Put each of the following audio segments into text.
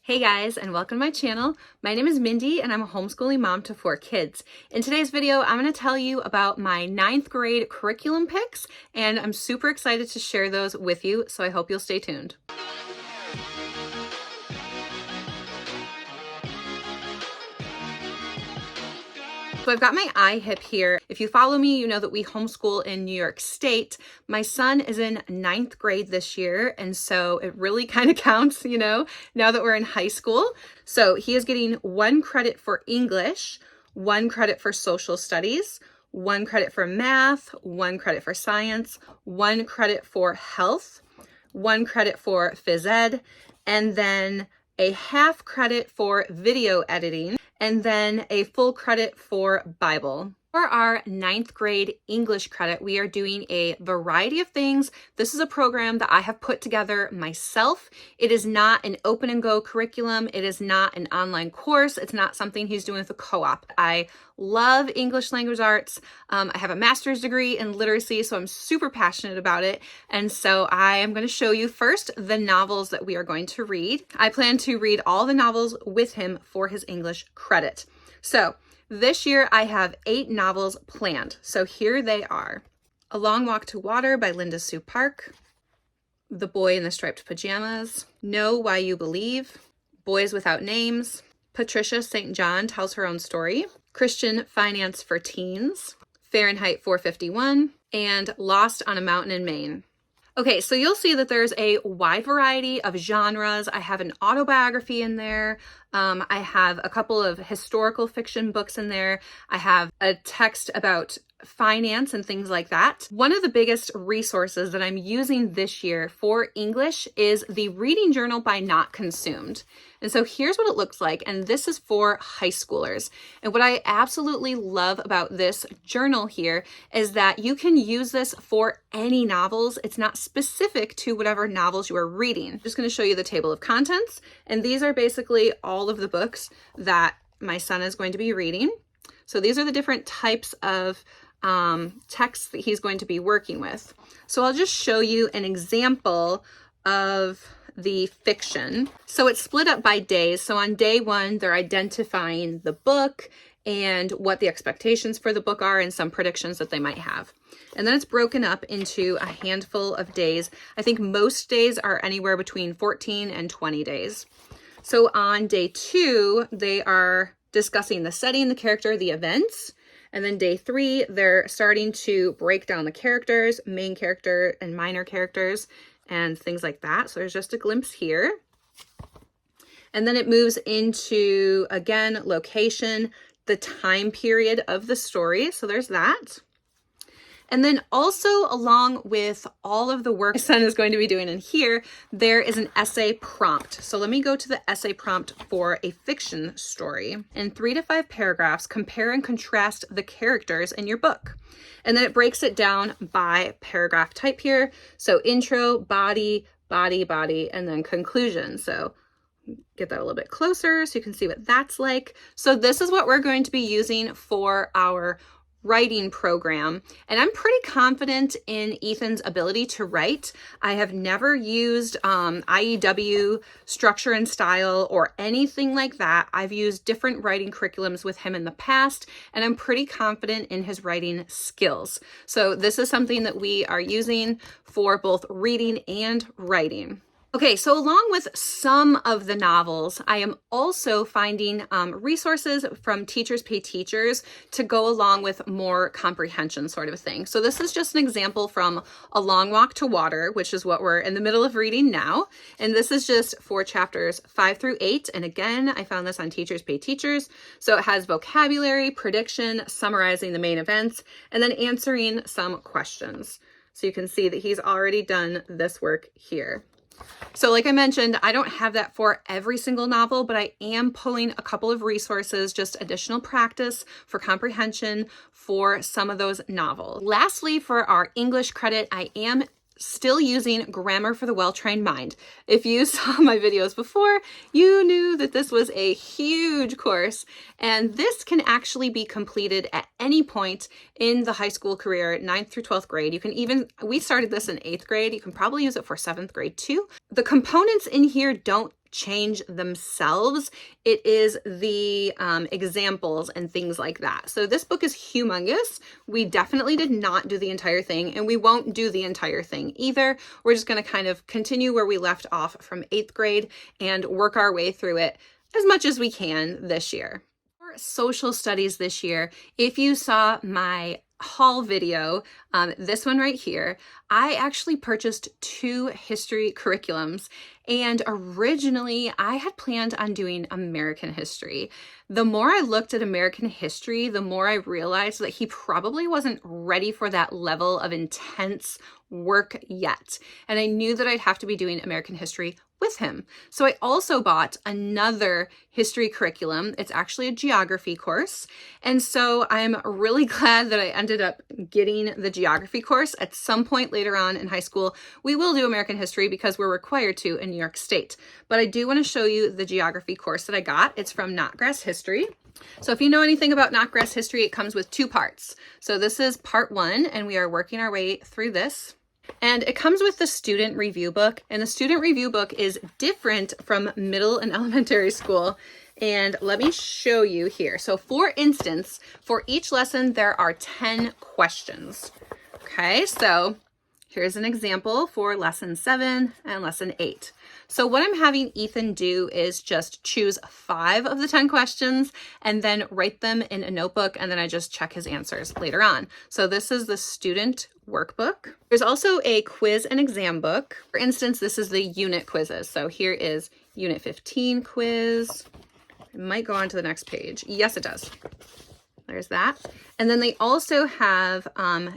Hey guys, and welcome to my channel. My name is Mindy and I'm a homeschooling mom to 4 kids. In today's video, I'm going to tell you about my 9th grade curriculum picks, and I'm super excited to share those with you, so I hope you'll stay tuned. So I've got my iHip here. If you follow me, you know that we homeschool in New York State. My son is in 9th grade this year, and so it really kind of counts, now that we're in high school. So he is getting 1 credit for English, 1 credit for social studies, 1 credit for math, 1 credit for science, 1 credit for health, 1 credit for phys ed, and then a half credit for video editing, and then a full credit for Bible. For our 9th grade English credit, we are doing a variety of things. This is a program that I have put together myself. It is not an open and go curriculum. It is not an online course. It's not something he's doing with a co-op. I love English language arts. I have a master's degree in literacy, so I'm super passionate about it. And so I am going to show you first the novels that we are going to read. I plan to read all the novels with him for his English credit. So this year I have 8 novels planned. So here they are. A Long Walk to Water by Linda Sue Park, The Boy in the Striped Pajamas, Know Why You Believe, Boys Without Names, Patricia St. John Tells Her Own Story, Christian Finance for Teens, Fahrenheit 451, and Lost on a Mountain in Maine. Okay, so you'll see that there's a wide variety of genres. I have an autobiography in there. I have a couple of historical fiction books in there. I have a text about finance and things like that. One of the biggest resources that I'm using this year for English is the Reading Journal by Not Consumed. And so here's what it looks like, and this is for high schoolers. And what I absolutely love about this journal here is that you can use this for any novels. It's not specific to whatever novels you are reading. I'm just going to show you the table of contents, and these are basically all of the books that my son is going to be reading. So these are the different types of texts that he's going to be working with. So I'll just show you an example of the fiction. So it's split up by days. So on day 1, they're identifying the book and what the expectations for the book are and some predictions that they might have. And then it's broken up into a handful of days. I think most days are anywhere between 14 and 20 days. So on day 2, they are discussing the setting, the character, the events. And then day 3, they're starting to break down the characters, main character and minor characters, and things like that. So there's just a glimpse here. And then it moves into, again, location, the time period of the story. So there's that. And then also, along with all of the work my son is going to be doing in here, there is an essay prompt. So let me go to the essay prompt for a fiction story. In 3 to 5 paragraphs, compare and contrast the characters in your book. And then it breaks it down by paragraph type here. So intro, body, body, body, and then conclusion. So get that a little bit closer so you can see what that's like. So this is what we're going to be using for our writing program, and I'm pretty confident in Ethan's ability to write. I have never used IEW structure and style or anything like that. I've used different writing curriculums with him in the past, and I'm pretty confident in his writing skills. So this is something that we are using for both reading and writing. Okay, so along with some of the novels, I am also finding resources from Teachers Pay Teachers to go along with more comprehension sort of a thing. So this is just an example from A Long Walk to Water, which is what we're in the middle of reading now. And this is just for chapters 5 through 8. And again, I found this on Teachers Pay Teachers. So it has vocabulary, prediction, summarizing the main events, and then answering some questions. So you can see that he's already done this work here. So like I mentioned, I don't have that for every single novel, but I am pulling a couple of resources, just additional practice for comprehension for some of those novels. Lastly, for our English credit, I am still using Grammar for the Well-Trained Mind. If you saw my videos before, you knew that this was a huge course, and this can actually be completed at any point in the high school career, 9th through 12th grade. You can even, we started this in 8th grade. You can probably use it for 7th grade too. The components in here don't change themselves. It is the examples and things like that. So this book is humongous. We definitely did not do the entire thing, and we won't do the entire thing either. We're just going to kind of continue where we left off from 8th grade and work our way through it as much as we can this year. For social studies this year, if you saw my haul video, this one right here, I actually purchased 2 history curriculums, and originally I had planned on doing American history. The more I looked at American history, the more I realized that he probably wasn't ready for that level of intense work yet. And I knew that I'd have to be doing American history with him. So I also bought another history curriculum. It's actually a geography course. And so I'm really glad that I ended up getting the geography course. At some point later on in high school, we will do American history because we're required to in New York State. But I do want to show you the geography course that I got. It's from Knotgrass History. So if you know anything about Knotgrass History, it comes with 2 parts. So this is part 1, and we are working our way through this. And it comes with the student review book, and the student review book is different from middle and elementary school. And let me show you here. So for instance, for each lesson, there are 10 questions. Okay, so here's an example for lesson 7 and lesson 8. So what I'm having Ethan do is just choose 5 of the 10 questions and then write them in a notebook, and then I just check his answers later on. So this is the student workbook. There's also a quiz and exam book. For instance, this is the unit quizzes. So here is Unit 15 quiz. It might go on to the next page. Yes, it does. There's that. And then they also have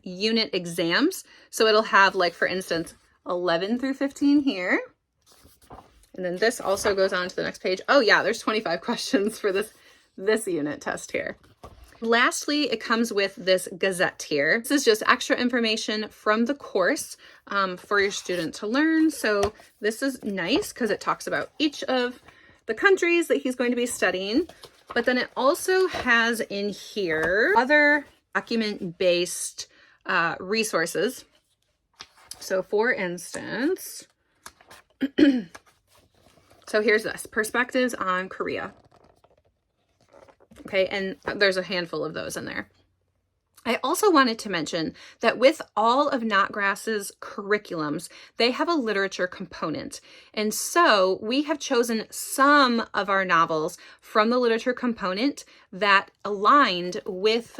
unit exams. So it'll have, like, for instance, 11 through 15 here. And then this also goes on to the next page. Oh yeah, there's 25 questions for this unit test here. Lastly, it comes with this gazette here. This is just extra information from the course for your student to learn. So this is nice because it talks about each of the countries that he's going to be studying. But then it also has in here other document-based resources. So for instance, so here's this, Perspectives on Korea. Okay, and there's a handful of those in there. I also wanted to mention that with all of Knotgrass's curriculums, they have a literature component. And so we have chosen some of our novels from the literature component that aligned with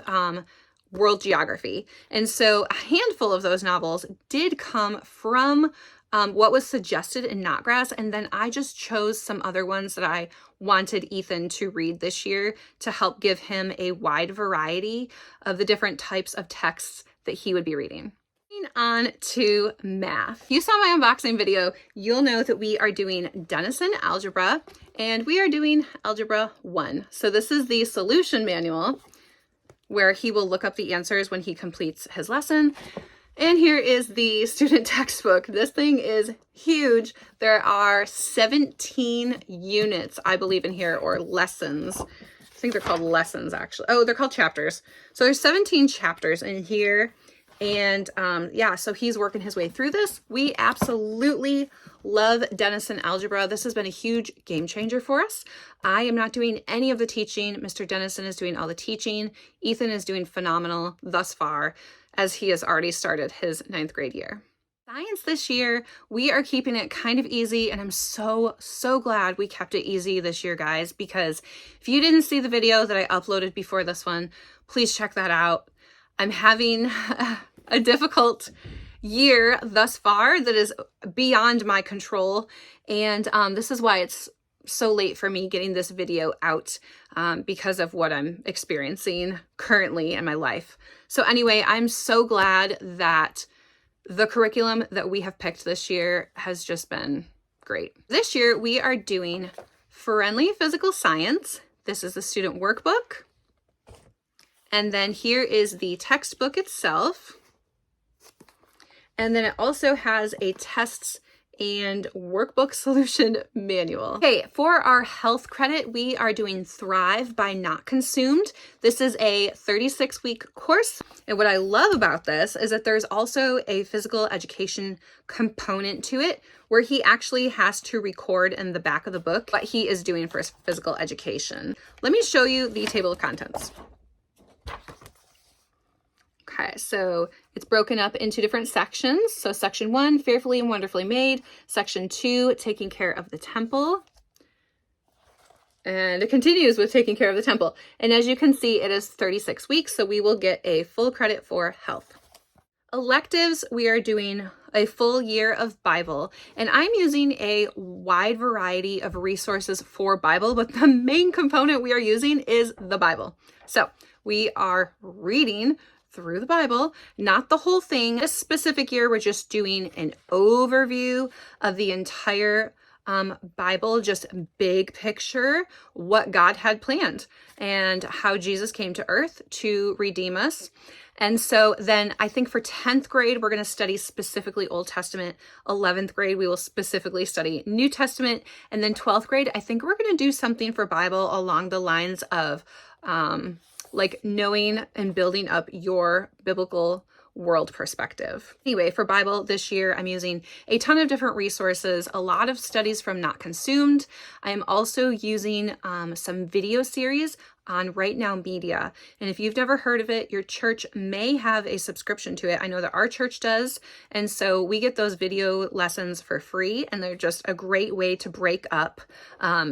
world geography. And so a handful of those novels did come from what was suggested in Knotgrass, and then I just chose some other ones that I wanted Ethan to read this year to help give him a wide variety of the different types of texts that he would be reading. Moving on to math. If you saw my unboxing video, you'll know that we are doing Denison Algebra, and we are doing Algebra 1. So this is the solution manual where he will look up the answers when he completes his lesson. And here is the student textbook. This thing is huge. There are 17 units, I believe, in here, or lessons. I think they're called lessons, actually. Oh, they're called chapters. So there's 17 chapters in here. And yeah, so he's working his way through this. We absolutely love Denison Algebra. This has been a huge game changer for us. I am not doing any of the teaching. Mr. Denison is doing all the teaching. Ethan is doing phenomenal thus far, as he has already started his 9th grade year. Science this year, we are keeping it kind of easy, and I'm so glad we kept it easy this year, guys, because if you didn't see the video that I uploaded before this one, please check that out. I'm having a difficult year thus far that is beyond my control, and this is why it's so late for me getting this video out, because of what I'm experiencing currently in my life. So anyway, I'm so glad that the curriculum that we have picked this year has just been great. This year we are doing Friendly Physical Science. This is the student workbook. And then here is the textbook itself. And then it also has a tests and workbook solution manual. Okay, for our health credit, we are doing Thrive by Not Consumed. This is a 36-week course. And what I love about this is that there's also a physical education component to it where he actually has to record in the back of the book what he is doing for his physical education. Let me show you the table of contents. Okay, so it's broken up into different sections. So section 1, fearfully and wonderfully made. Section 2, taking care of the temple. And it continues with taking care of the temple. And as you can see, it is 36 weeks, so we will get a full credit for health. Electives, we are doing a full year of Bible, and I'm using a wide variety of resources for Bible, but the main component we are using is the Bible. So we are reading through the Bible, not the whole thing. This specific year, we're just doing an overview of the entire Bible, just big picture, what God had planned and how Jesus came to earth to redeem us. And so then I think for 10th grade, we're going to study specifically Old Testament. 11th grade, we will specifically study New Testament. And then 12th grade, I think we're going to do something for Bible along the lines of like knowing and building up your biblical world perspective. Anyway, for Bible this year, I'm using a ton of different resources, a lot of studies from Not Consumed. I am also using some video series on Right Now Media. And if you've never heard of it, your church may have a subscription to it. I know that our church does. And so we get those video lessons for free, and they're just a great way to break up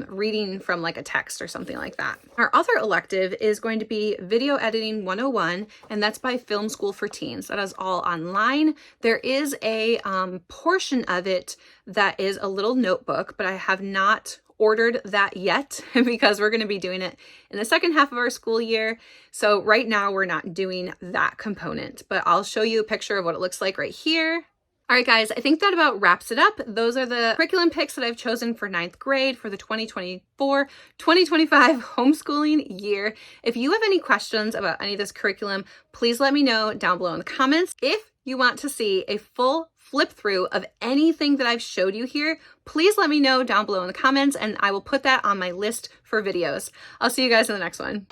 reading from like a text or something like that. Our other elective is going to be Video Editing 101, and that's by Film School for Teens. That is all online. There is a portion of it that is a little notebook, but I have not ordered that yet because we're going to be doing it in the second half of our school year. So right now we're not doing that component, but I'll show you a picture of what it looks like right here. All right, guys, I think that about wraps it up. Those are the curriculum picks that I've chosen for 9th grade for the 2024-2025 homeschooling year. If you have any questions about any of this curriculum, please let me know down below in the comments. If you want to see a full flip through of anything that I've showed you here, please let me know down below in the comments, and I will put that on my list for videos. I'll see you guys in the next one.